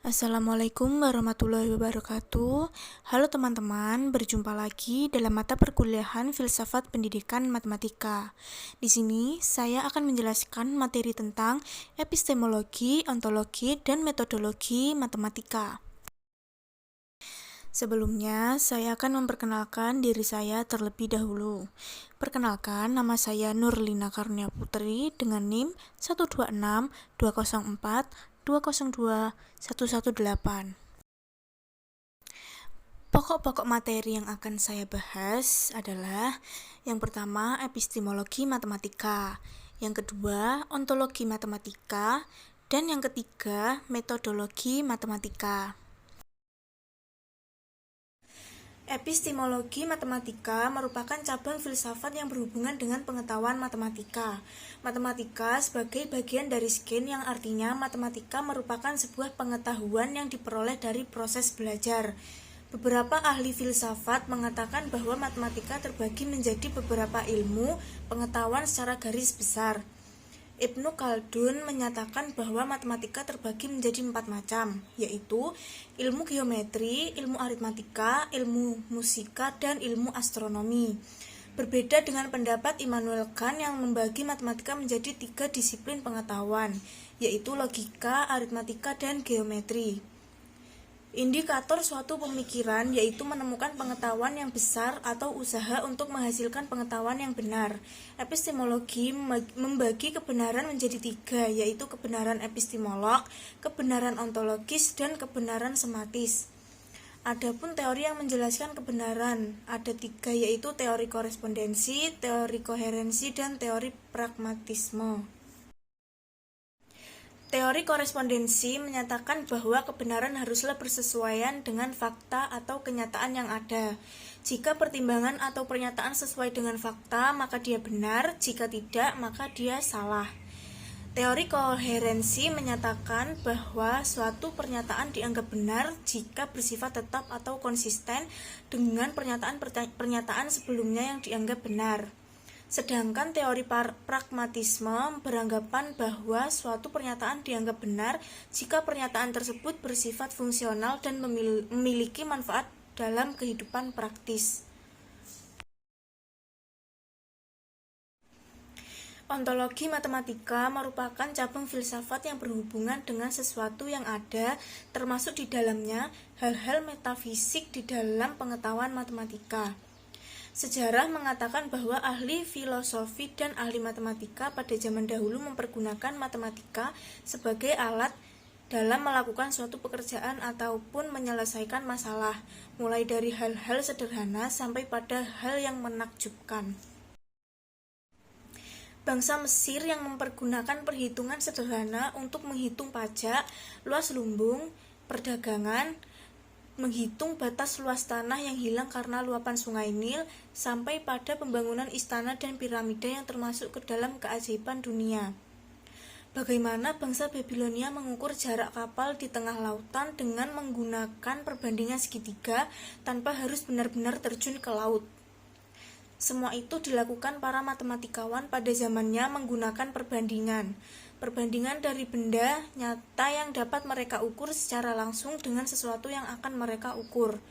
Assalamualaikum warahmatullahi wabarakatuh. Halo teman-teman, berjumpa lagi dalam mata perkuliahan Filsafat Pendidikan Matematika. Di sini saya akan menjelaskan materi tentang epistemologi, ontologi, dan metodologi matematika. Sebelumnya, saya akan memperkenalkan diri saya terlebih dahulu. Perkenalkan, nama saya Nurlina Karunia Putri dengan NIM 126-204-202-118. Pokok-pokok materi yang akan saya bahas adalah yang pertama, epistemologi matematika, yang kedua, ontologi matematika, dan yang ketiga, metodologi matematika. Epistemologi matematika merupakan cabang filsafat yang berhubungan dengan pengetahuan matematika. Matematika sebagai bagian dari sains, yang artinya matematika merupakan sebuah pengetahuan yang diperoleh dari proses belajar. Beberapa ahli filsafat mengatakan bahwa matematika terbagi menjadi beberapa ilmu pengetahuan secara garis besar. Ibnu Khaldun menyatakan bahwa matematika terbagi menjadi 4 macam, yaitu ilmu geometri, ilmu aritmatika, ilmu musika, dan ilmu astronomi. Berbeda dengan pendapat Immanuel Kant yang membagi matematika menjadi 3 disiplin pengetahuan, yaitu logika, aritmatika, dan geometri. Indikator suatu pemikiran yaitu menemukan pengetahuan yang besar atau usaha untuk menghasilkan pengetahuan yang benar. Epistemologi membagi kebenaran menjadi 3, yaitu kebenaran epistemolog, kebenaran ontologis, dan kebenaran sematis. Adapun teori yang menjelaskan kebenaran ada 3, yaitu teori korespondensi, teori koherensi, dan teori pragmatisme. Teori korespondensi menyatakan bahwa kebenaran haruslah bersesuaian dengan fakta atau kenyataan yang ada. Jika pertimbangan atau pernyataan sesuai dengan fakta, maka dia benar, jika tidak, maka dia salah. Teori koherensi menyatakan bahwa suatu pernyataan dianggap benar jika bersifat tetap atau konsisten dengan pernyataan sebelumnya yang dianggap benar. Sedangkan teori pragmatisme beranggapan bahwa suatu pernyataan dianggap benar jika pernyataan tersebut bersifat fungsional dan memiliki manfaat dalam kehidupan praktis. Ontologi matematika merupakan cabang filsafat yang berhubungan dengan sesuatu yang ada, termasuk di dalamnya hal-hal metafisik di dalam pengetahuan matematika. Sejarah mengatakan bahwa ahli filosofi dan ahli matematika pada zaman dahulu mempergunakan matematika sebagai alat dalam melakukan suatu pekerjaan ataupun menyelesaikan masalah, mulai dari hal-hal sederhana sampai pada hal yang menakjubkan. Bangsa Mesir yang mempergunakan perhitungan sederhana untuk menghitung pajak, luas lumbung, perdagangan, menghitung batas luas tanah yang hilang karena luapan sungai Nil, sampai pada pembangunan istana dan piramida yang termasuk ke dalam keajaiban dunia. Bagaimana bangsa Babilonia mengukur jarak kapal di tengah lautan dengan menggunakan perbandingan segitiga tanpa harus benar-benar terjun ke laut. Semua itu dilakukan para matematikawan pada zamannya menggunakan perbandingan dari benda nyata yang dapat mereka ukur secara langsung dengan sesuatu yang akan mereka ukur.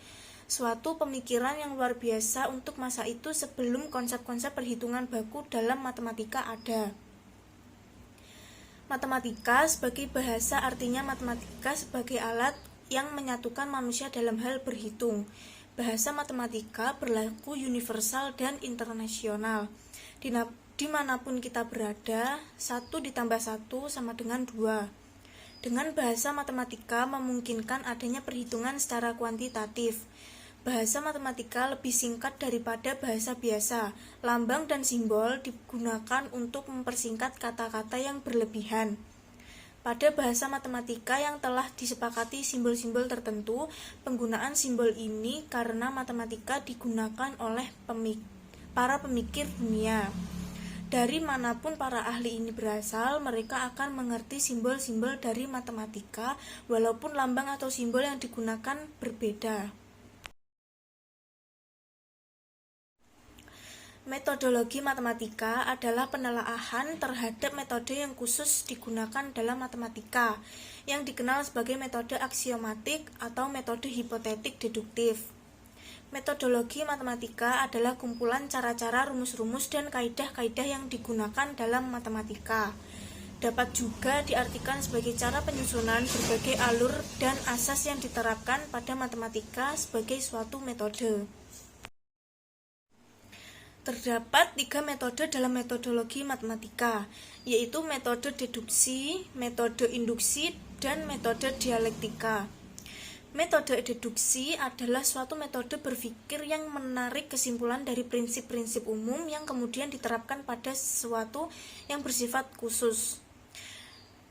Suatu pemikiran yang luar biasa untuk masa itu sebelum konsep-konsep perhitungan baku dalam matematika ada. Matematika sebagai bahasa artinya matematika sebagai alat yang menyatukan manusia dalam hal berhitung. Bahasa matematika berlaku universal dan internasional. Dimanapun kita berada, 1 ditambah 1 sama dengan 2. Dengan bahasa matematika memungkinkan adanya perhitungan secara kuantitatif. Bahasa matematika lebih singkat daripada bahasa biasa. Lambang dan simbol digunakan untuk mempersingkat kata-kata yang berlebihan. Pada bahasa matematika yang telah disepakati simbol-simbol tertentu, penggunaan simbol ini karena matematika digunakan oleh para pemikir dunia. Dari manapun para ahli ini berasal, mereka akan mengerti simbol-simbol dari matematika, walaupun lambang atau simbol yang digunakan berbeda. Metodologi matematika adalah penelaahan terhadap metode yang khusus digunakan dalam matematika, yang dikenal sebagai metode aksiomatik atau metode hipotetik deduktif. Metodologi matematika adalah kumpulan cara-cara, rumus-rumus, dan kaidah-kaidah yang digunakan dalam matematika. Dapat juga diartikan sebagai cara penyusunan berbagai alur dan asas yang diterapkan pada matematika sebagai suatu metode. Terdapat 3 metode dalam metodologi matematika, yaitu metode deduksi, metode induksi, dan metode dialektika. Metode deduksi adalah suatu metode berpikir yang menarik kesimpulan dari prinsip-prinsip umum yang kemudian diterapkan pada sesuatu yang bersifat khusus.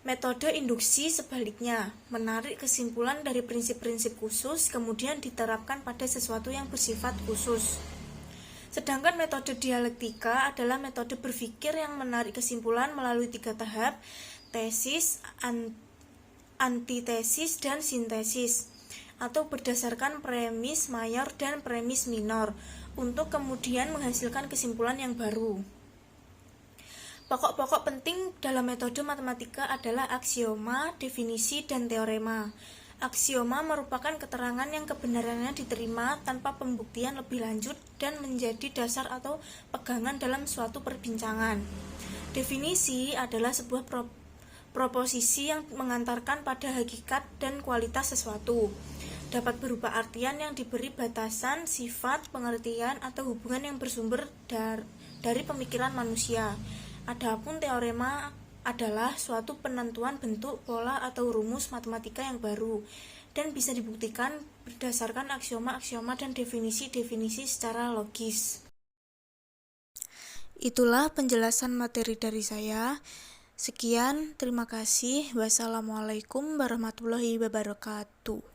Metode induksi sebaliknya, menarik kesimpulan dari prinsip-prinsip khusus kemudian diterapkan pada sesuatu yang bersifat khusus. Sedangkan metode dialektika adalah metode berpikir yang menarik kesimpulan melalui 3 tahap, tesis, antitesis, dan sintesis, atau berdasarkan premis mayor dan premis minor, untuk kemudian menghasilkan kesimpulan yang baru. Pokok-pokok penting dalam metode matematika adalah aksioma, definisi, dan teorema. Aksioma merupakan keterangan yang kebenarannya diterima tanpa pembuktian lebih lanjut dan menjadi dasar atau pegangan dalam suatu perbincangan. Definisi adalah sebuah proposisi yang mengantarkan pada hakikat dan kualitas sesuatu. Dapat berupa artian yang diberi batasan, sifat, pengertian, atau hubungan yang bersumber dari pemikiran manusia. Adapun teorema adalah suatu penentuan bentuk, pola, atau rumus matematika yang baru dan bisa dibuktikan berdasarkan aksioma-aksioma dan definisi-definisi secara logis. Itulah penjelasan materi dari saya. Sekian, terima kasih. Wassalamualaikum warahmatullahi wabarakatuh.